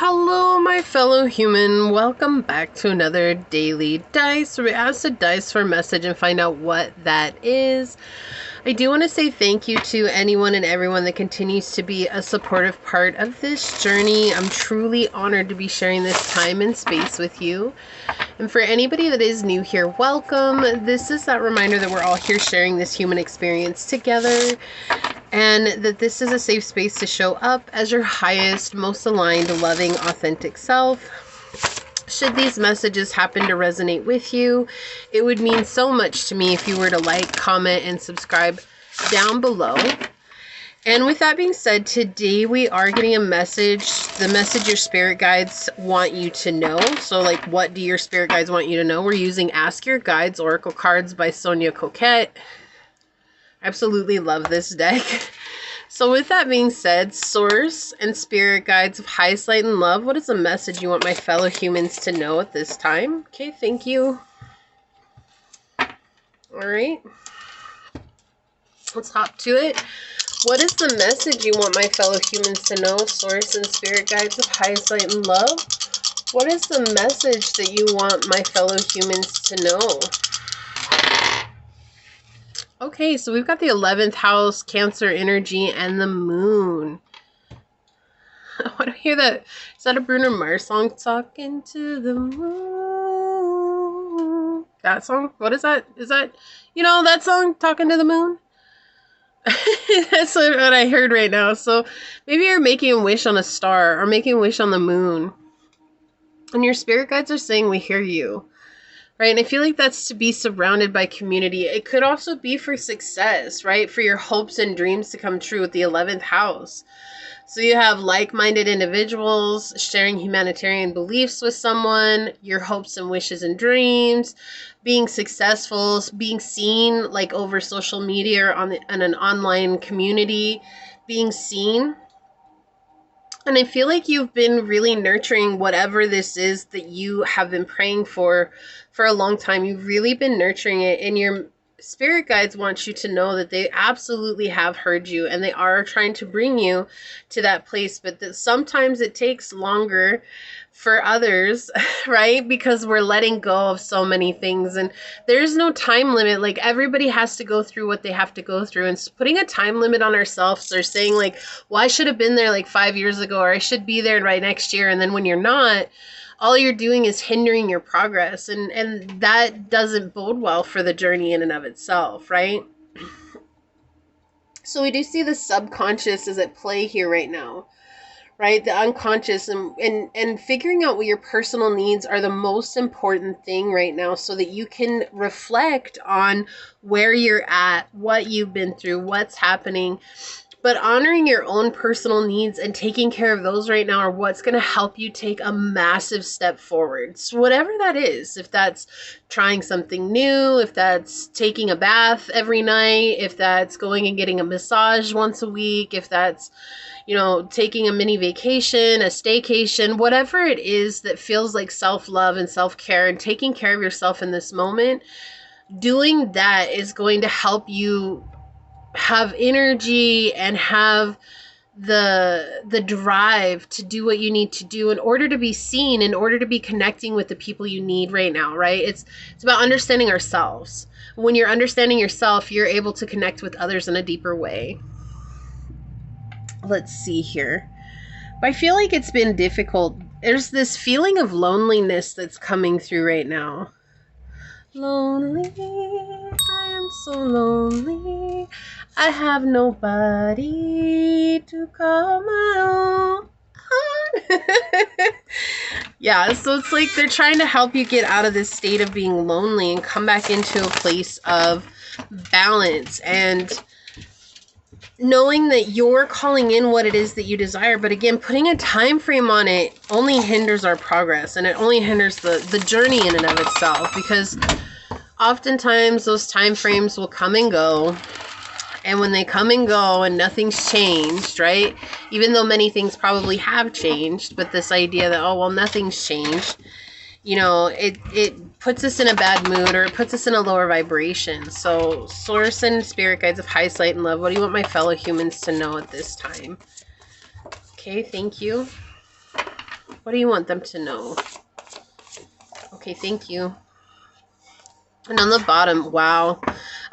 Hello, my fellow human. Welcome back to another daily dice. We ask the dice for a message and find out what that is. I do want to say thank you to anyone and everyone that continues to be a supportive part of this journey. I'm truly honored to be sharing this time and space with you. And for anybody that is new here, welcome. This is that reminder that we're all here sharing this human experience together, and that this is a safe space to show up as your highest, most aligned, loving, authentic self. Should these messages happen to resonate with you, it would mean so much to me if you were to like, comment, and subscribe down below. And with that being said, today we are getting a message, the message your spirit guides want you to know. So like, what do your spirit guides want you to know? We're using Ask Your Guides Oracle cards by Sonia Coquette. Absolutely love this deck. So with that being said, source and spirit guides of highest light and love, what is the message you want my fellow humans to know at this time? Okay, thank you. All right, let's hop to it. What is the message you want my fellow humans to know? Source and spirit guides of highest light and love. What is the message that you want my fellow humans to know? Okay, so we've got the 11th house, Cancer energy, and the moon. I don't hear that. Is that a Bruno Mars song? Talking to the moon. That song? What is that? Is that, you know, that song, Talking to the Moon? That's what I heard right now. So maybe you're making a wish on a star or making a wish on the moon. And your spirit guides are saying, we hear you. Right? And I feel like that's to be surrounded by community. It could also be for success, right? For your hopes and dreams to come true with the 11th house. So you have like-minded individuals sharing humanitarian beliefs with someone, your hopes and wishes and dreams, being successful, being seen like over social media or on an online community, being seen. And I feel like you've been really nurturing whatever this is that you have been praying for a long time. You've really been nurturing it, and your spirit guides want you to know that they absolutely have heard you and they are trying to bring you to that place, but that sometimes it takes longer for others, right? Because we're letting go of so many things, and there's no time limit. Like, everybody has to go through what they have to go through, and putting a time limit on ourselves or saying like, well, I should have been there like 5 years ago, or I should be there right next year. And then when you're not, all you're doing is hindering your progress, and that doesn't bode well for the journey in and of itself, right? So we do see the subconscious is at play here right now, right? The unconscious, and figuring out what your personal needs are the most important thing right now, so that you can reflect on where you're at, what you've been through, what's happening. But honoring your own personal needs and taking care of those right now are what's going to help you take a massive step forward. So whatever that is, if that's trying something new, if that's taking a bath every night, if that's going and getting a massage once a week, if that's, you know, taking a mini vacation, a staycation, whatever it is that feels like self-love and self-care and taking care of yourself in this moment, doing that is going to help you have energy and have the drive to do what you need to do in order to be seen, in order to be connecting with the people you need right now, right? It's about understanding ourselves. When you're understanding yourself, you're able to connect with others in a deeper way. Let's see here. I feel like it's been difficult. There's this feeling of loneliness that's coming through right now. Lonely, I am so lonely. I have nobody to call my own. Yeah, so it's like they're trying to help you get out of this state of being lonely and come back into a place of balance and knowing that you're calling in what it is that you desire. But again, putting a time frame on it only hinders our progress, and it only hinders the journey in and of itself, because oftentimes those time frames will come and go. And when they come and go and nothing's changed, right? Even though many things probably have changed, but this idea that, oh, well, nothing's changed, you know, it puts us in a bad mood, or it puts us in a lower vibration. So source and spirit guides of highest light and love, what do you want my fellow humans to know at this time? Okay, thank you. What do you want them to know? Okay, thank you. And on the bottom, wow.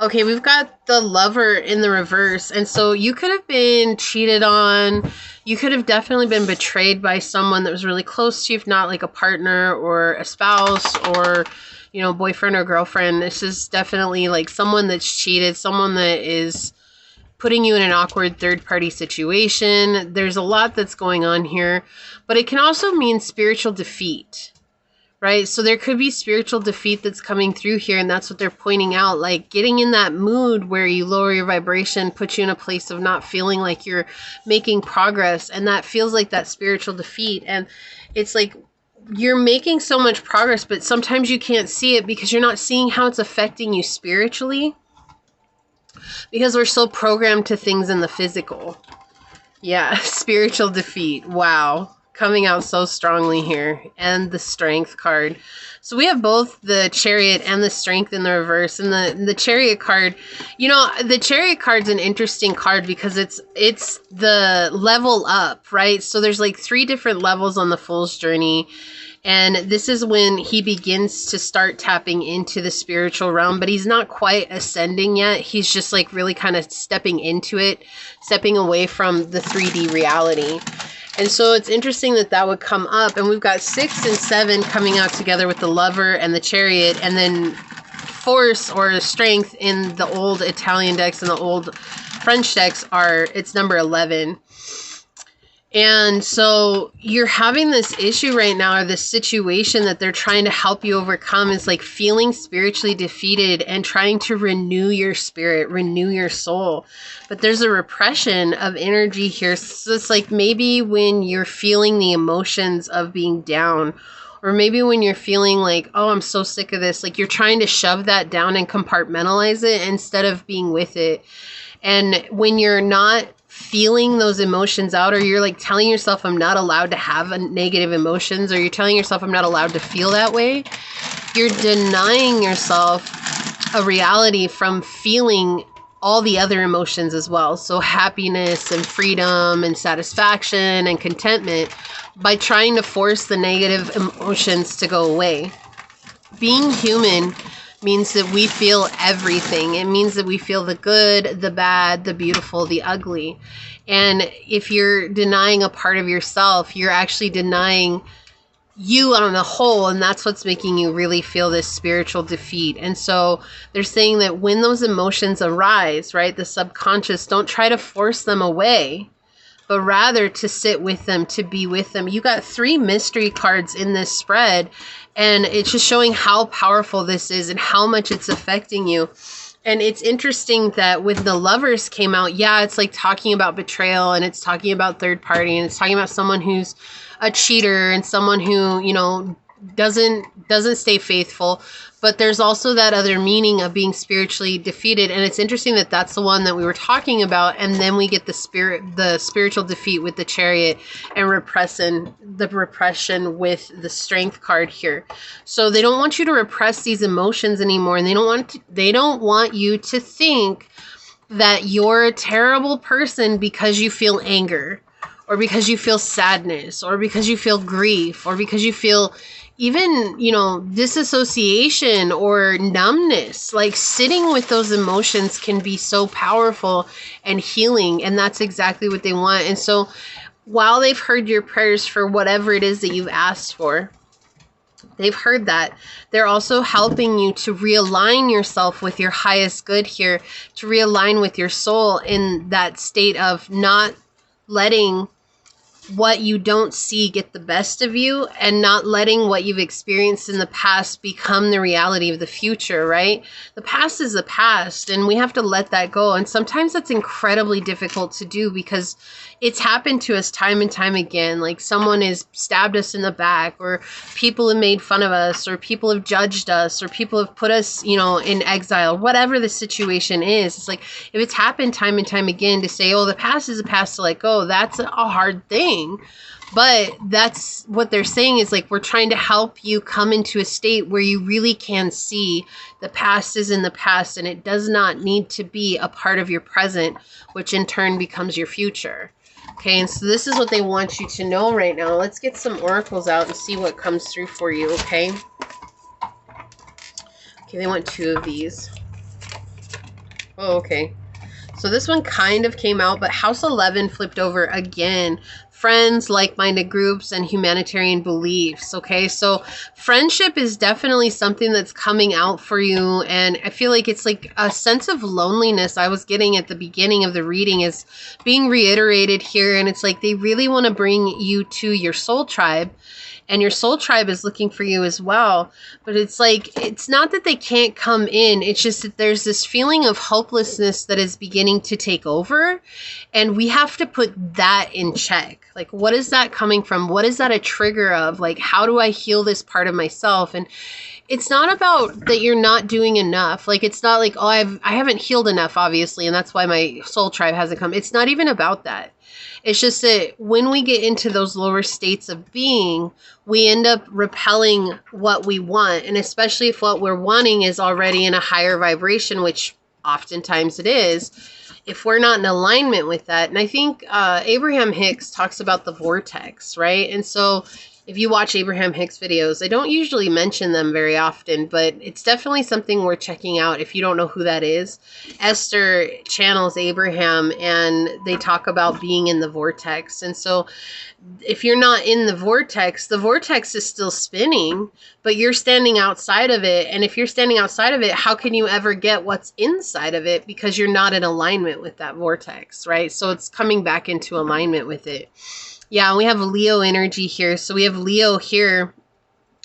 Okay, we've got the Lover in the reverse. And so you could have been cheated on. You could have definitely been betrayed by someone that was really close to you, if not like a partner or a spouse or, you know, boyfriend or girlfriend. This is definitely like someone that's cheated, someone that is putting you in an awkward third-party situation. There's a lot that's going on here. But it can also mean spiritual defeat. Right? So there could be spiritual defeat that's coming through here, and that's what they're pointing out. Like getting in that mood where you lower your vibration puts you in a place of not feeling like you're making progress, and that feels like that spiritual defeat. And it's like you're making so much progress, but sometimes you can't see it because you're not seeing how it's affecting you spiritually, because we're so programmed to things in the physical. Yeah, spiritual defeat. Wow. Coming out so strongly here. And the Strength card. So we have both the Chariot and the Strength in the reverse. And the Chariot card, you know, the Chariot card's an interesting card because it's the level up, right? So there's like 3 different levels on the Fool's journey. And this is when he begins to start tapping into the spiritual realm, but he's not quite ascending yet. He's just like really kind of stepping into it, stepping away from the 3D reality. And so it's interesting that that would come up. And we've got 6 and 7 coming out together with the Lover and the Chariot. And then Force or Strength in the old Italian decks and the old French decks it's number 11. And so you're having this issue right now, or this situation that they're trying to help you overcome is like feeling spiritually defeated and trying to renew your spirit, renew your soul. But there's a repression of energy here. So it's like maybe when you're feeling the emotions of being down, or maybe when you're feeling like, oh, I'm so sick of this, like you're trying to shove that down and compartmentalize it instead of being with it. And when you're not feeling those emotions out, or you're like telling yourself I'm not allowed to have negative emotions, or you're telling yourself I'm not allowed to feel that way, you're denying yourself a reality from feeling all the other emotions as well. So happiness and freedom and satisfaction and contentment, by trying to force the negative emotions to go away. Being human means that we feel everything. It means that we feel the good, the bad, the beautiful, the ugly. And if you're denying a part of yourself, you're actually denying you on the whole, and that's what's making you really feel this spiritual defeat. And so they're saying that when those emotions arise, right, the subconscious, don't try to force them away, but rather to sit with them, to be with them. You got 3 mystery cards in this spread, and it's just showing how powerful this is and how much it's affecting you. And it's interesting that with the Lovers came out, yeah, it's like talking about betrayal, and it's talking about third party, and it's talking about someone who's a cheater and someone who, you know, doesn't stay faithful. But there's also that other meaning of being spiritually defeated. And it's interesting that that's the one that we were talking about. And then we get the spiritual defeat with the Chariot, and the repression with the Strength card here. So they don't want you to repress these emotions anymore. And they don't want you to think that you're a terrible person because you feel anger, or because you feel sadness, or because you feel grief, or because you feel even, you know, disassociation or numbness. Like sitting with those emotions can be so powerful and healing, and that's exactly what they want. And so while they've heard your prayers for whatever it is that you've asked for, they've heard that, they're also helping you to realign yourself with your highest good here, to realign with your soul in that state of not letting what you don't see get the best of you, and not letting what you've experienced in the past become the reality of the future, right? The past is the past, and we have to let that go. And sometimes that's incredibly difficult to do because it's happened to us time and time again. Like someone has stabbed us in the back, or people have made fun of us, or people have judged us, or people have put us, you know, in exile, whatever the situation is. It's like, if it's happened time and time again, to say, oh, the past is the past, to let go, that's a hard thing. But that's what they're saying, is like, we're trying to help you come into a state where you really can see the past is in the past, and it does not need to be a part of your present, which in turn becomes your future. Okay, and so this is what they want you to know right now. Let's get some oracles out and see what comes through for you, okay? Okay, they want 2 of these. Oh, okay. So this one kind of came out, but House 11 flipped over again. Friends, like-minded groups, and humanitarian beliefs, okay? So friendship is definitely something that's coming out for you, and I feel like it's like a sense of loneliness I was getting at the beginning of the reading is being reiterated here, and it's like they really want to bring you to your soul tribe. And your soul tribe is looking for you as well. But it's like, it's not that they can't come in. It's just that there's this feeling of hopelessness that is beginning to take over. And we have to put that in check. Like, what is that coming from? What is that a trigger of? Like, how do I heal this part of myself? And it's not about that you're not doing enough. Like, it's not like, oh, I haven't healed enough, obviously. And that's why my soul tribe hasn't come. It's not even about that. It's just that when we get into those lower states of being, we end up repelling what we want. And especially if what we're wanting is already in a higher vibration, which oftentimes it is, if we're not in alignment with that. And I think Abraham Hicks talks about the vortex, right? And so if you watch Abraham Hicks videos, I don't usually mention them very often, but it's definitely something worth checking out if you don't know who that is. Esther channels Abraham, and they talk about being in the vortex. And so if you're not in the vortex is still spinning, but you're standing outside of it. And if you're standing outside of it, how can you ever get what's inside of it? Because you're not in alignment with that vortex, right? So it's coming back into alignment with it. Yeah, we have Leo energy here. So we have Leo here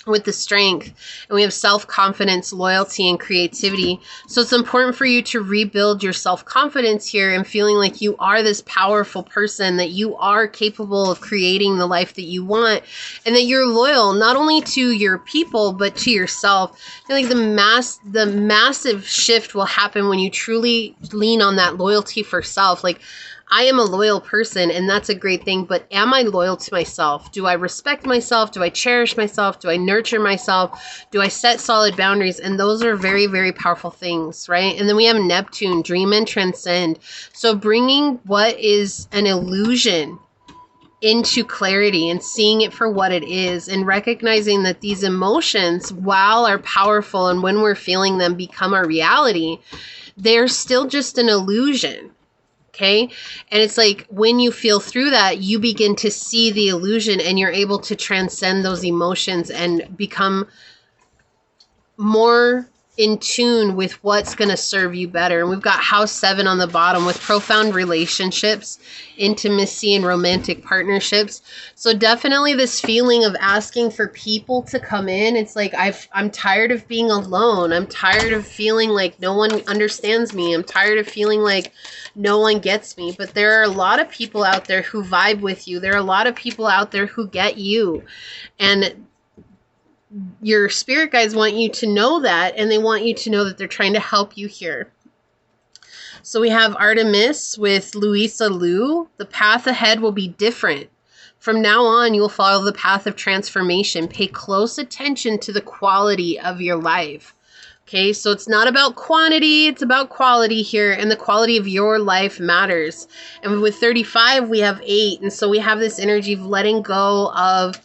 with the strength, and we have self-confidence, loyalty, and creativity. So it's important for you to rebuild your self-confidence here and feeling like you are this powerful person, that you are capable of creating the life that you want, and that you're loyal not only to your people but to yourself. I feel like the massive shift will happen when you truly lean on that loyalty for self. Like, I am a loyal person, and that's a great thing, but am I loyal to myself? Do I respect myself? Do I cherish myself? Do I nurture myself? Do I set solid boundaries? And those are very, very powerful things, right? And then we have Neptune, dream and transcend. So bringing what is an illusion into clarity and seeing it for what it is, and recognizing that these emotions, while are powerful and when we're feeling them become our reality, they're still just an illusion. Okay. And it's like when you feel through that, you begin to see the illusion, and you're able to transcend those emotions and become more in tune with what's going to serve you better. And we've got house 7 on the bottom with profound relationships, intimacy, and romantic partnerships. So definitely this feeling of asking for people to come in. It's like, I'm tired of being alone. I'm tired of feeling like no one understands me. I'm tired of feeling like no one gets me. But there are a lot of people out there who vibe with you. There are a lot of people out there who get you. And your spirit guides want you to know that, and they want you to know that they're trying to help you here. So we have Artemis with Louisa Liu. The path ahead will be different. From now on, you will follow the path of transformation. Pay close attention to the quality of your life. Okay, so it's not about quantity, it's about quality here, and the quality of your life matters. And with 35, we have 8, and so we have this energy of letting go of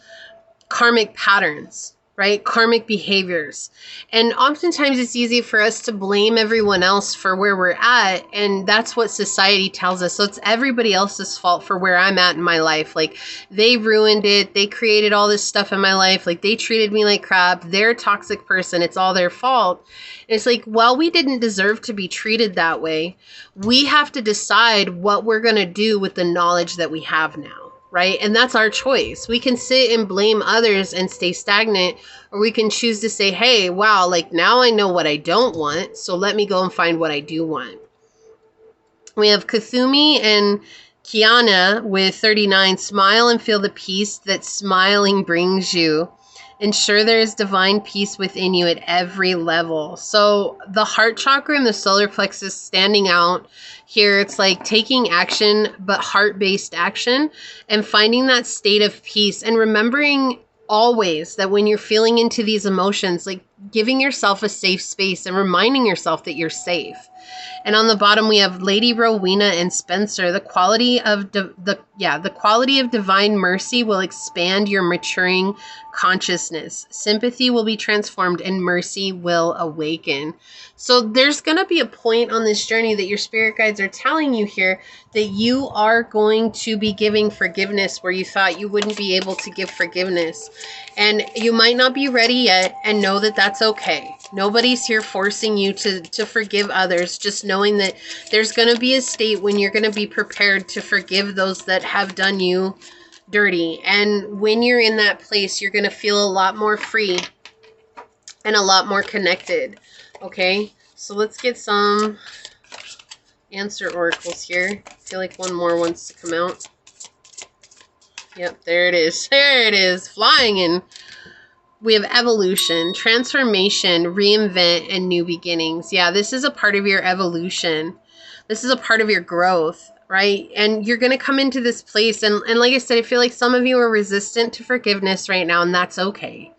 karmic patterns, right? Karmic behaviors. And oftentimes it's easy for us to blame everyone else for where we're at. And that's what society tells us. So it's everybody else's fault for where I'm at in my life. Like, they ruined it. They created all this stuff in my life. Like, they treated me like crap. They're a toxic person. It's all their fault. And it's like, well, we didn't deserve to be treated that way. We have to decide what we're going to do with the knowledge that we have now. Right? And that's our choice. We can sit and blame others and stay stagnant, or we can choose to say, hey, wow, like now I know what I don't want, so let me go and find what I do want. We have Kathumi and Kiana with 39. Smile and feel the peace that smiling brings you. Ensure there is divine peace within you at every level. So the heart chakra and the solar plexus standing out here. It's like taking action, but heart-based action, and finding that state of peace, and remembering always that when you're feeling into these emotions, like giving yourself a safe space and reminding yourself that you're safe. And on the bottom we have Lady Rowena and Spencer. The quality of the quality of divine mercy will expand your maturing consciousness. Sympathy will be transformed and mercy will awaken. So there's going to be a point on this journey that your spirit guides are telling you here that you are going to be giving forgiveness where you thought you wouldn't be able to give forgiveness. And you might not be ready yet, and know that that's okay. Nobody's here forcing you to forgive others. Just knowing that there's going to be a state when you're going to be prepared to forgive those that have done you dirty. And when you're in that place, you're going to feel a lot more free and a lot more connected. Okay, so let's get some answer oracles here. I feel like one more wants to come out. Yep, there it is. There it is, flying in. We have evolution, transformation, reinvent, and new beginnings. Yeah, this is a part of your evolution. This is a part of your growth, right? And you're going to come into this place. And like I said, I feel like some of you are resistant to forgiveness right now, and that's okay.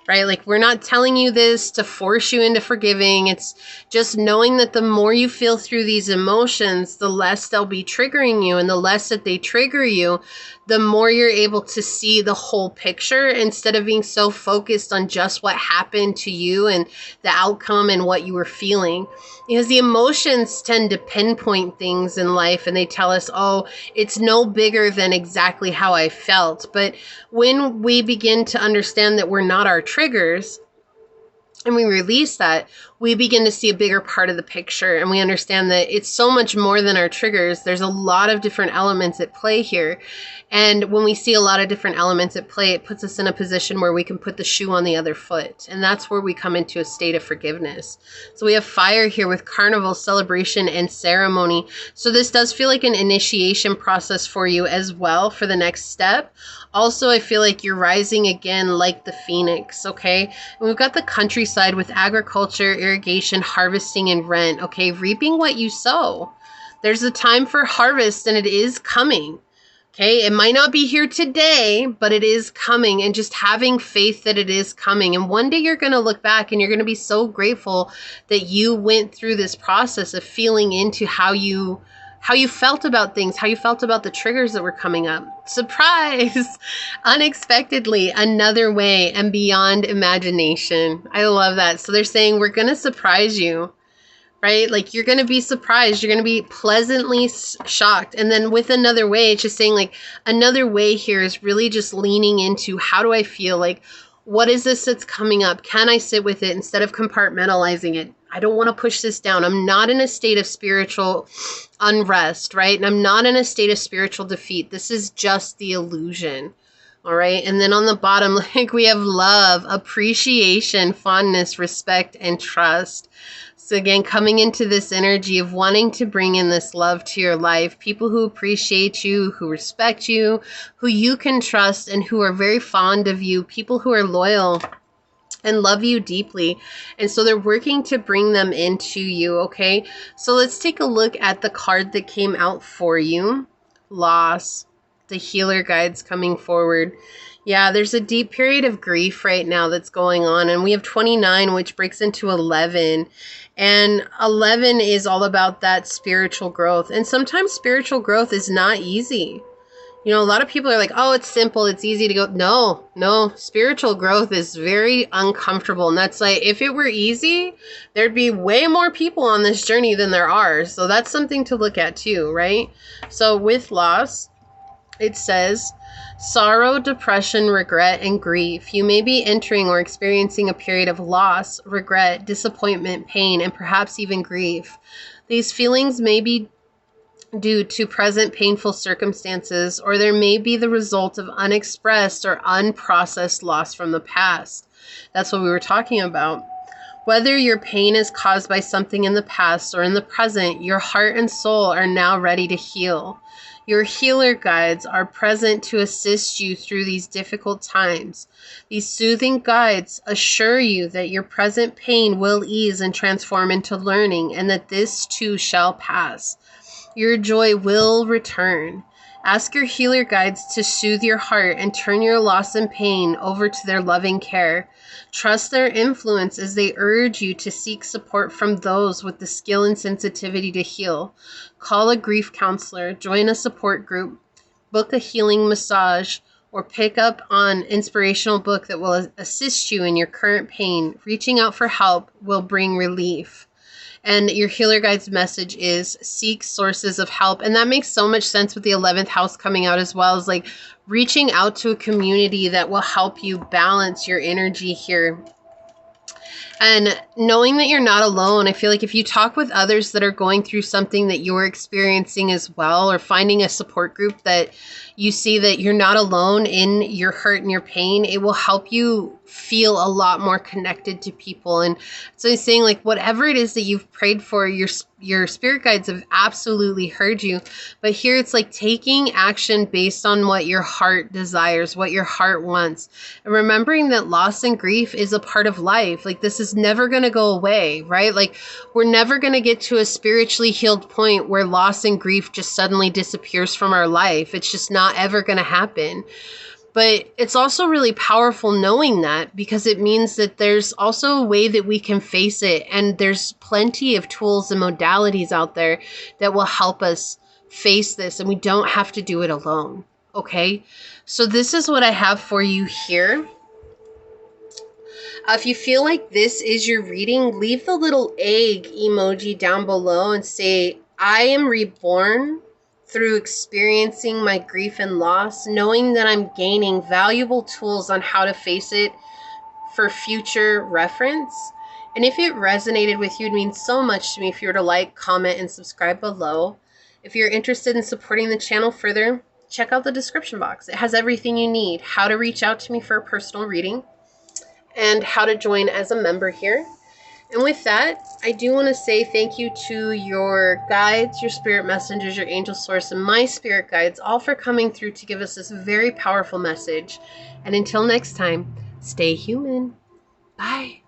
Right? Like, we're not telling you this to force you into forgiving. It's just knowing that the more you feel through these emotions, the less they'll be triggering you. And the less that they trigger you, the more you're able to see the whole picture instead of being so focused on just what happened to you and the outcome and what you were feeling. Because the emotions tend to pinpoint things in life, and they tell us, oh, it's no bigger than exactly how I felt. But when we begin to understand that we're not our triggers, and we release that, we begin to see a bigger part of the picture, and we understand that it's so much more than our triggers. There's a lot of different elements at play here. And when we see a lot of different elements at play, it puts us in a position where we can put the shoe on the other foot. And that's where we come into a state of forgiveness. So we have fire here with carnival, celebration, and ceremony. So this does feel like an initiation process for you as well for the next step. Also, I feel like you're rising again like the phoenix, okay? And we've got the countryside with agriculture, irrigation, harvesting, and rent, okay? Reaping what you sow. There's a time for harvest, and it is coming. Okay, it might not be here today, but it is coming, and just having faith that it is coming. And one day you're going to look back and you're going to be so grateful that you went through this process of feeling into how you felt about things, how you felt about the triggers that were coming up. Surprise! Unexpectedly, another way and beyond imagination. I love that. So they're saying we're going to surprise you. Right? Like, you're going to be surprised. You're going to be pleasantly shocked. And then with another way, it's just saying, like, another way here is really just leaning into, how do I feel? Like, what is this that's coming up? Can I sit with it instead of compartmentalizing it? I don't want to push this down. I'm not in a state of spiritual unrest, right? And I'm not in a state of spiritual defeat. This is just the illusion. All right. And then on the bottom, like, we have love, appreciation, fondness, respect, and trust. So again, coming into this energy of wanting to bring in this love to your life, people who appreciate you, who respect you, who you can trust, and who are very fond of you, people who are loyal and love you deeply. And so they're working to bring them into you, okay? So let's take a look at the card that came out for you. Loss. The healer guides coming forward. Yeah, there's a deep period of grief right now that's going on. And we have 29, which breaks into 11. And 11 is all about that spiritual growth. And sometimes spiritual growth is not easy. You know, a lot of people are like, oh, it's simple, it's easy to go. No, spiritual growth is very uncomfortable. And that's like, if it were easy, there'd be way more people on this journey than there are. So that's something to look at too, right? So with loss, it says, sorrow, depression, regret, and grief. You may be entering or experiencing a period of loss, regret, disappointment, pain, and perhaps even grief. These feelings may be due to present painful circumstances, or there may be the result of unexpressed or unprocessed loss from the past. That's what we were talking about. Whether your pain is caused by something in the past or in the present, your heart and soul are now ready to heal. Your healer guides are present to assist you through these difficult times. These soothing guides assure you that your present pain will ease and transform into learning, and that this too shall pass. Your joy will return. Ask your healer guides to soothe your heart and turn your loss and pain over to their loving care. Trust their influence as they urge you to seek support from those with the skill and sensitivity to heal. Call a grief counselor, join a support group, book a healing massage, or pick up an inspirational book that will assist you in your current pain. Reaching out for help will bring relief. And your healer guide's message is seek sources of help. And that makes so much sense with the 11th house coming out as well, as like reaching out to a community that will help you balance your energy here. And knowing that you're not alone, I feel like if you talk with others that are going through something that you're experiencing as well, or finding a support group that you see that you're not alone in your hurt and your pain, it will help you feel a lot more connected to people. And so I'm saying, like, whatever it is that you've prayed for, your spirit guides have absolutely heard you. But here it's like taking action based on what your heart desires, what your heart wants. And remembering that loss and grief is a part of life. Like, this is never going to go away, right? Like, we're never going to get to a spiritually healed point where loss and grief just suddenly disappears from our life. It's just not ever going to happen. But it's also really powerful knowing that, because it means that there's also a way that we can face it. And there's plenty of tools and modalities out there that will help us face this. And we don't have to do it alone. Okay? So this is what I have for you here. If you feel like this is your reading, leave the little egg emoji down below and say, I am reborn through experiencing my grief and loss, knowing that I'm gaining valuable tools on how to face it for future reference. And if it resonated with you, it means so much to me if you were to like, comment, and subscribe below. If you're interested in supporting the channel further, check out the description box. It has everything you need, how to reach out to me for a personal reading, and how to join as a member here. And with that, I do want to say thank you to your guides, your spirit messengers, your angel source, and my spirit guides, all for coming through to give us this very powerful message. And until next time, stay human. Bye.